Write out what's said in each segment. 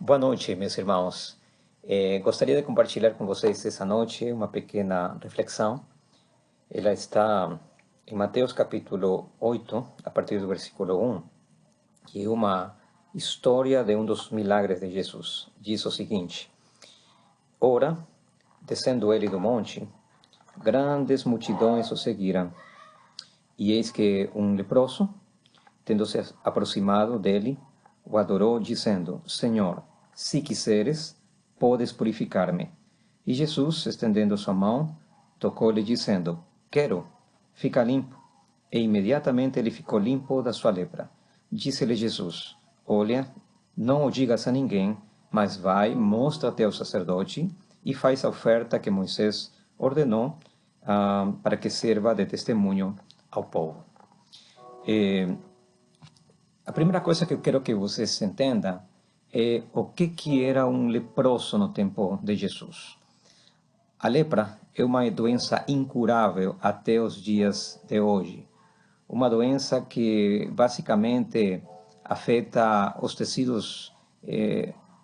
Boa noite, meus irmãos. Gostaria de compartilhar com vocês essa noite uma pequena reflexão. Ela está em Mateus capítulo 8, a partir do versículo 1, que é uma história de um dos milagres de Jesus. Diz o seguinte: Ora, descendo ele do monte, grandes multidões o seguiram. E eis que um leproso, tendo-se aproximado dele, o adorou, dizendo: Senhor, se quiseres, podes purificar-me. E Jesus, estendendo sua mão, tocou-lhe, dizendo: Quero, fica limpo. E imediatamente ele ficou limpo da sua lepra. Disse-lhe Jesus: Olha, não o digas a ninguém, mas vai, mostra-te ao sacerdote e faz a oferta que Moisés ordenou, para que sirva de testemunho ao povo. A primeira coisa que eu quero que vocês entendam é o que era um leproso no tempo de Jesus. A lepra é uma doença incurável até os dias de hoje. Uma doença que basicamente afeta os tecidos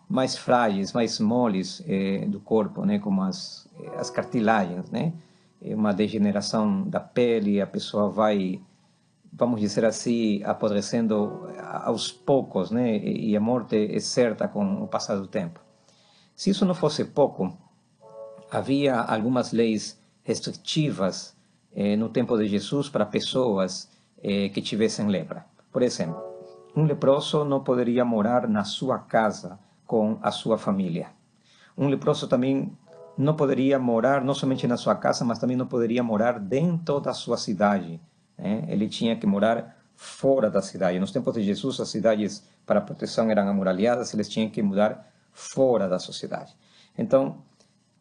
mais frágeis, mais moles do corpo, né, como as cartilagens, né? É uma degeneração da pele, a pessoa vai, vamos dizer assim, apodrecendo aos poucos, né? E a morte é certa com o passar do tempo. Se isso não fosse pouco, havia algumas leis restritivas no tempo de Jesus para pessoas que tivessem lepra. Por exemplo, um leproso não poderia morar na sua casa com a sua família. Um leproso também não poderia morar não somente na sua casa, mas também não poderia morar dentro da sua cidade. Ele tinha que morar fora da cidade. Nos tempos de Jesus, as cidades para proteção eram amuralhadas, eles tinham que mudar fora da sociedade. Então,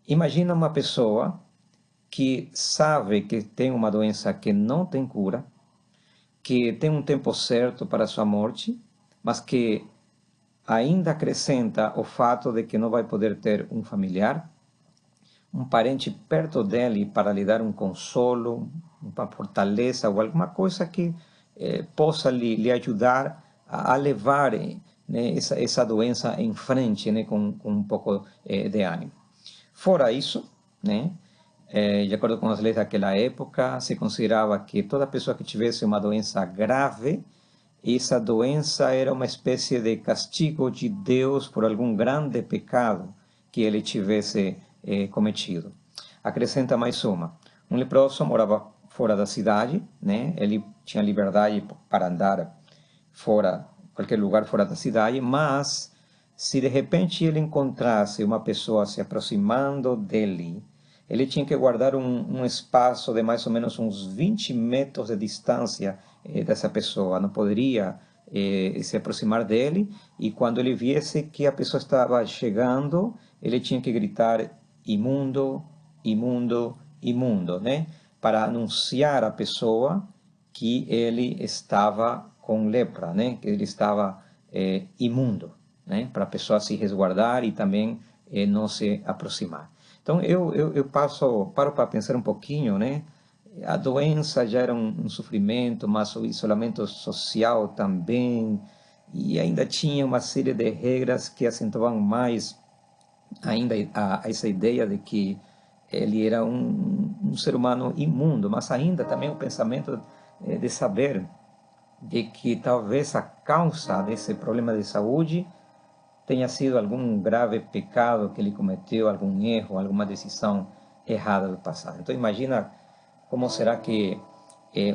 imagina uma pessoa que sabe que tem uma doença que não tem cura, que tem um tempo certo para a sua morte, mas que ainda acrescenta o fato de que não vai poder ter um familiar, um parente perto dele para lhe dar um consolo, uma fortaleza ou alguma coisa que possa lhe ajudar a levar, né, essa doença em frente, né, com um pouco de ânimo. Fora isso, né, de acordo com as leis daquela época, se considerava que toda pessoa que tivesse uma doença grave, essa doença era uma espécie de castigo de Deus por algum grande pecado que ele tivesse cometido. Acrescenta mais uma: um leproso morava fora da cidade, né? Ele tinha liberdade para andar fora, qualquer lugar fora da cidade, mas se de repente ele encontrasse uma pessoa se aproximando dele, ele tinha que guardar um espaço de mais ou menos uns 20 metros de distância dessa pessoa. Não poderia se aproximar dele, e quando ele viesse que a pessoa estava chegando, ele tinha que gritar: imundo, imundo, imundo, né? Para anunciar à pessoa que ele estava com lepra, né? Que ele estava imundo, né? Para a pessoa se resguardar e também não se aproximar. Então, eu paro para pensar um pouquinho, né? A doença já era um sofrimento, mas o isolamento social também, e ainda tinha uma série de regras que acentuavam mais ainda a essa ideia de que ele era um ser humano imundo, mas ainda também o pensamento de saber de que talvez a causa desse problema de saúde tenha sido algum grave pecado que ele cometeu, algum erro, alguma decisão errada do passado. Então imagina como será que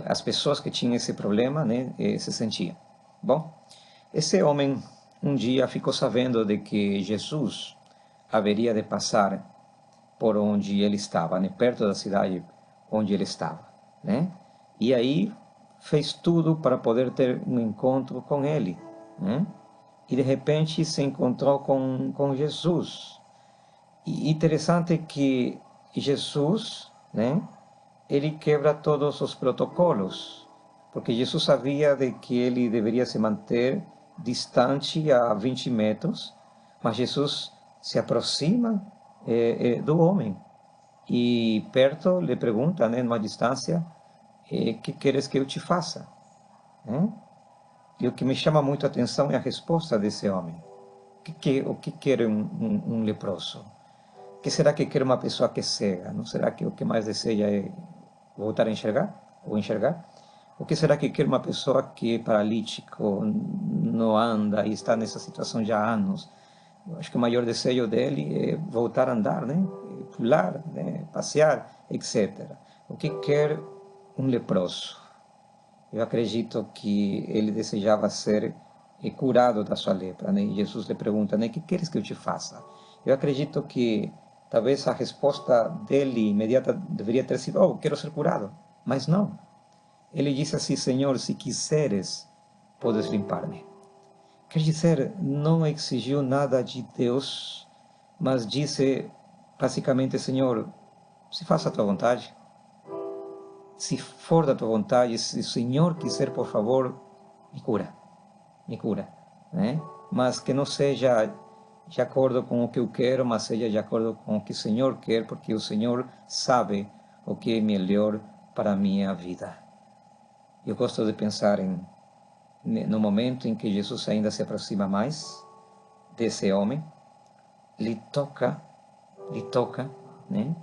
as pessoas que tinham esse problema, né, se sentiam. Bom, esse homem um dia ficou sabendo de que Jesus haveria de passar por onde ele estava, né, perto da cidade onde ele estava, né? E aí fez tudo para poder ter um encontro com ele, né? E de repente se encontrou com Jesus. E interessante que Jesus, né, ele quebra todos os protocolos, porque Jesus sabia de que ele deveria se manter distante a 20 metros, mas Jesus se aproxima do homem e perto lhe pergunta, né, numa distância, que queres que eu te faça? Né? E o que me chama muito a atenção é a resposta desse homem, O que quer um leproso? O que será que quer uma pessoa que é cega? Não será que o que mais deseja é voltar a enxergar? Ou enxergar? O que será que quer uma pessoa que é paralítico, não anda e está nessa situação já há anos? Eu acho que o maior desejo dele é voltar a andar, né? Pular, né? Passear, etc. O que quer um leproso? Eu acredito que ele desejava ser curado da sua lepra, né? E Jesus lhe pergunta, né? O que queres que eu te faça? Eu acredito que talvez a resposta dele imediata deveria ter sido, oh, quero ser curado. Mas não. Ele disse assim, Senhor, se quiseres, podes limpar-me. Quer dizer, não exigiu nada de Deus, mas disse basicamente, Senhor, se faça a tua vontade. Se for da tua vontade, se o Senhor quiser, por favor, me cura, né? Mas que não seja de acordo com o que eu quero, mas seja de acordo com o que o Senhor quer, porque o Senhor sabe o que é melhor para a minha vida. Eu gosto de pensar no momento em que Jesus ainda se aproxima mais desse homem, lhe toca, né?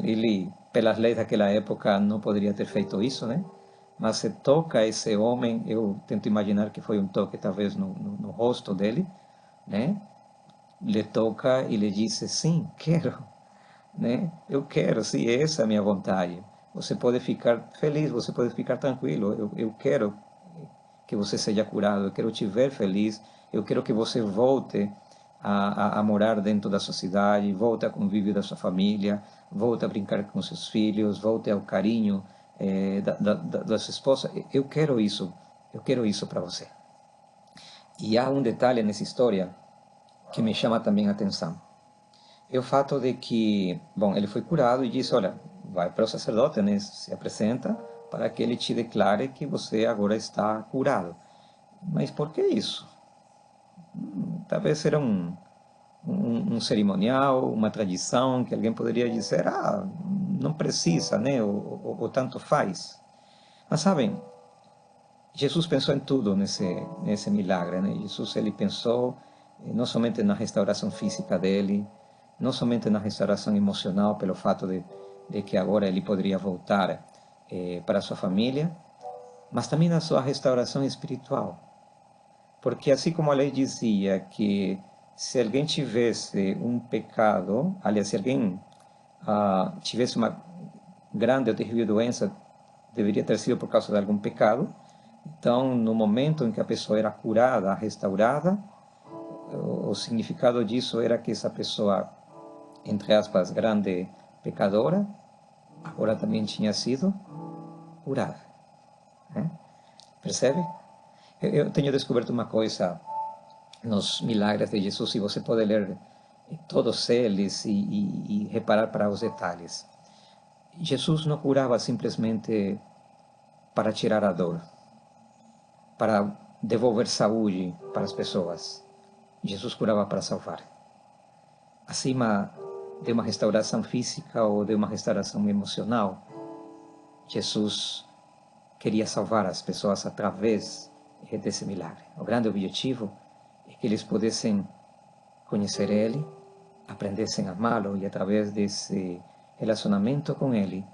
Ele, pelas leis daquela época, não poderia ter feito isso, né? Mas se toca esse homem, eu tento imaginar que foi um toque talvez no rosto dele, né? Lhe toca e lhe diz, sim, quero, né? Eu quero, sim, essa é a minha vontade. Você pode ficar feliz, você pode ficar tranquilo. Eu quero que você seja curado, eu quero te ver feliz, eu quero que você volte a morar dentro da sociedade, volte ao convívio da sua família, volte a brincar com seus filhos, volte ao carinho da sua esposa. Eu quero isso para você. E há um detalhe nessa história que me chama também a atenção. É o fato de que, bom, ele foi curado e disse, olha, vai para o sacerdote, né, se apresenta para que ele te declare que você agora está curado. Mas por que isso? Talvez era um cerimonial, uma tradição que alguém poderia dizer, ah, não precisa, né, ou tanto faz. Mas sabem, Jesus pensou em tudo nesse milagre, né? Jesus ele pensou não somente na restauração física dele, não somente na restauração emocional pelo fato de que agora ele poderia voltar para sua família, mas também na sua restauração espiritual. Porque assim como a lei dizia que se alguém tivesse um pecado, aliás, se alguém tivesse uma grande ou terrível doença, deveria ter sido por causa de algum pecado. Então, no momento em que a pessoa era curada, restaurada, o significado disso era que essa pessoa, entre aspas, grande pecadora, agora também tinha sido curada. Né? Percebe? Eu tenho descoberto uma coisa nos milagres de Jesus, e você pode ler todos eles e reparar para os detalhes. Jesus não curava simplesmente para tirar a dor, para devolver saúde para as pessoas. Jesus curava para salvar. Acima de uma restauração física ou de uma restauração emocional, Jesus queria salvar as pessoas através desse milagre. O grande objetivo é que eles pudessem conhecer Ele, aprendessem a amá-lo e através desse relacionamento com Ele,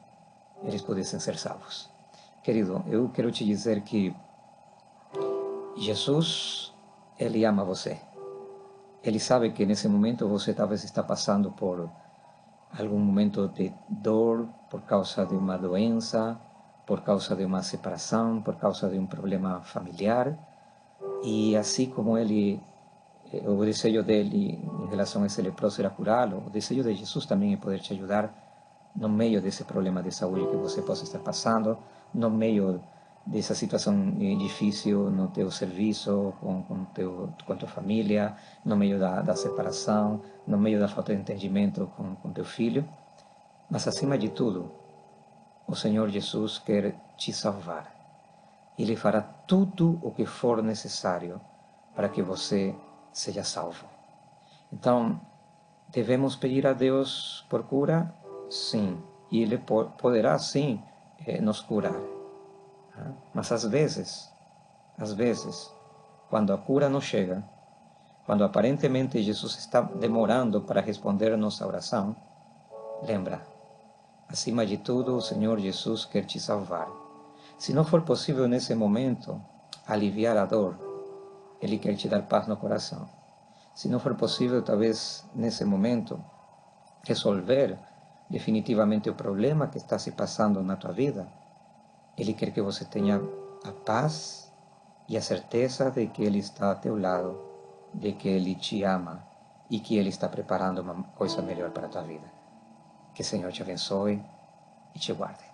eles pudessem ser salvos. Querido, eu quero te dizer que Jesus, Ele ama você. Ele sabe que nesse momento você talvez está passando por algum momento de dor por causa de uma doença, por causa de uma separação, por causa de um problema familiar. E assim como ele, o desejo dele em relação a esse leproso era curá-lo, o desejo de Jesus também é poder te ajudar no meio desse problema de saúde que você possa estar passando, no meio dessa situação difícil no teu serviço, com tua família, no meio da separação, no meio da falta de entendimento com teu filho. Mas, acima de tudo, o Senhor Jesus quer te salvar. Ele fará tudo o que for necessário para que você seja salvo. Então, devemos pedir a Deus por cura? Sim. E Ele poderá, sim, nos curar. Mas às vezes, quando a cura não chega, quando aparentemente Jesus está demorando para responder a nossa oração, lembra, acima de tudo, o Senhor Jesus quer te salvar. Se não for possível nesse momento aliviar a dor, Ele quer te dar paz no coração. Se não for possível, talvez nesse momento, resolver definitivamente o problema que está se passando na tua vida, Ele quer que você tenha a paz e a certeza de que Ele está a teu lado, de que Ele te ama e que Ele está preparando uma coisa melhor para a tua vida. Que o Senhor te abençoe e te guarde.